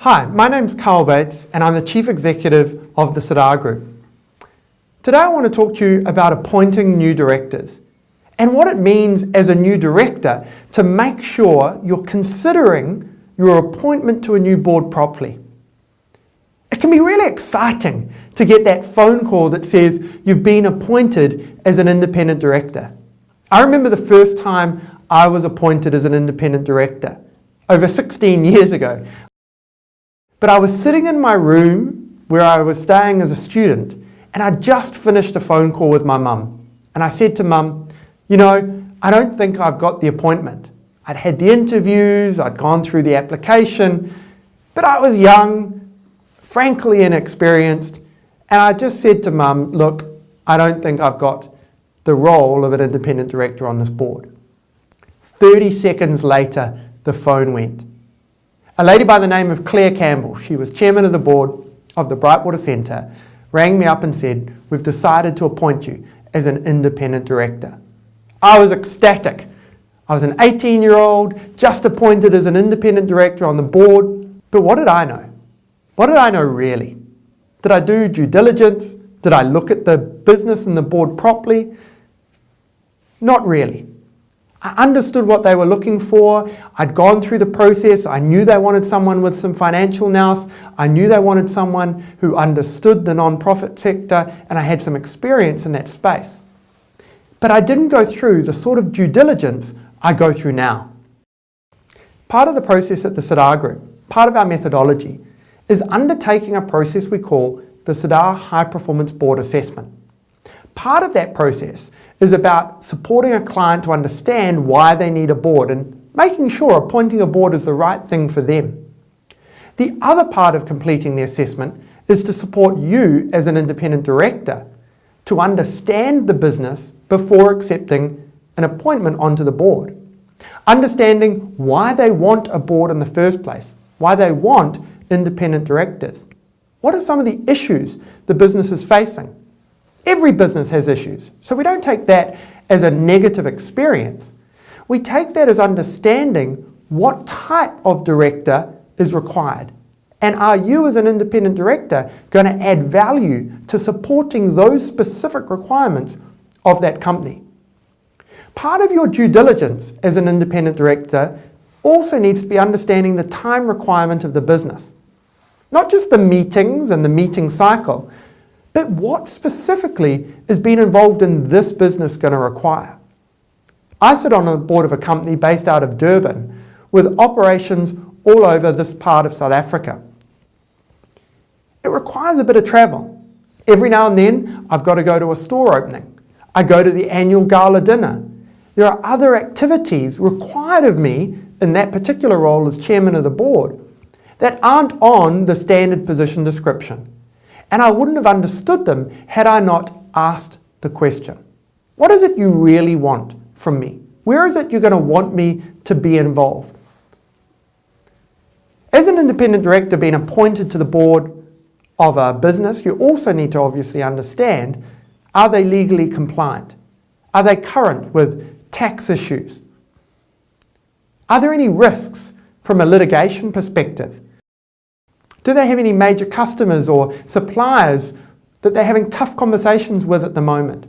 Hi, my name's Carl Bates and I'm the Chief Executive of the Sirdar Group. Today I want to talk to you about appointing new directors and what it means as a new director to make sure you're considering your appointment to a new board properly. It can be really exciting to get that phone call that says you've been appointed as an independent director. I remember the first time I was appointed as an independent director, over 16 years ago. But I was sitting in my room where I was staying as a student and I just finished a phone call with my mum. And I said to Mum, you know, I don't think I've got the appointment. I'd had the interviews, I'd gone through the application, but I was young, frankly inexperienced, and I just said to Mum, look, I don't think I've got the role of an independent director on this board. 30 seconds later, the phone went. A lady by the name of Claire Campbell, she was chairman of the board of the Brightwater Centre, rang me up and said, we've decided to appoint you as an independent director. I was ecstatic. I was an 18-year-old, just appointed as an independent director on the board. But what did I know? What did I know really? Did I do due diligence? Did I look at the business and the board properly? Not really. I understood what they were looking for. I'd gone through the process. I knew they wanted someone with some financial nous. I knew they wanted someone who understood the non-profit sector, and I had some experience in that space. But I didn't go through the sort of due diligence I go through now. Part of the process at the Sirdar Group, part of our methodology, is undertaking a process we call the Sirdar High-Performance Board Assessment. Part of that process is about supporting a client to understand why they need a board and making sure appointing a board is the right thing for them. The other part of completing the assessment is to support you as an independent director to understand the business before accepting an appointment onto the board. Understanding why they want a board in the first place, why they want independent directors. What are some of the issues the business is facing? Every business has issues, so we don't take that as a negative experience. We take that as understanding what type of director is required. And are you as an independent director going to add value to supporting those specific requirements of that company? Part of your due diligence as an independent director also needs to be understanding the time requirement of the business. Not just the meetings and the meeting cycle, but what specifically is being involved in this business going to require? I sit on the board of a company based out of Durban with operations all over this part of South Africa. It requires a bit of travel. Every now and then I've got to go to a store opening. I go to the annual gala dinner. There are other activities required of me in that particular role as chairman of the board that aren't on the standard position description. And I wouldn't have understood them had I not asked the question. What is it you really want from me? Where is it you're going to want me to be involved? As an independent director being appointed to the board of a business, you also need to obviously understand, are they legally compliant? Are they current with tax issues? Are there any risks from a litigation perspective? Do they have any major customers or suppliers that they're having tough conversations with at the moment?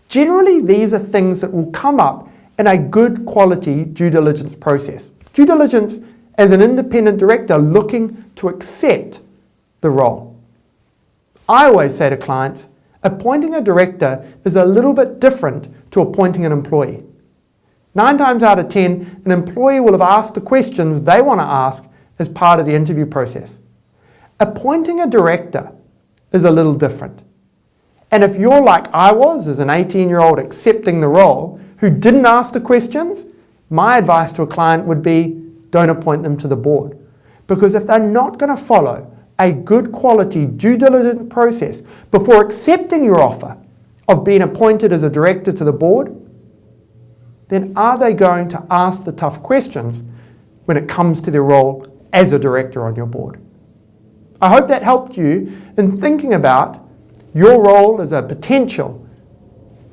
Generally, these are things that will come up in a good quality due diligence process. Due diligence as an independent director looking to accept the role. I always say to clients, appointing a director is a little bit different to appointing an employee. 9 times out of 10, an employee will have asked the questions they want to ask as part of the interview process. Appointing a director is a little different. And if you're like I was as an 18-year-old accepting the role who didn't ask the questions, my advice to a client would be don't appoint them to the board. Because if they're not going to follow a good quality due diligence process before accepting your offer of being appointed as a director to the board, then are they going to ask the tough questions when it comes to their role as a director on your board? I hope that helped you in thinking about your role as a potential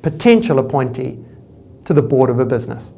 appointee to the board of a business.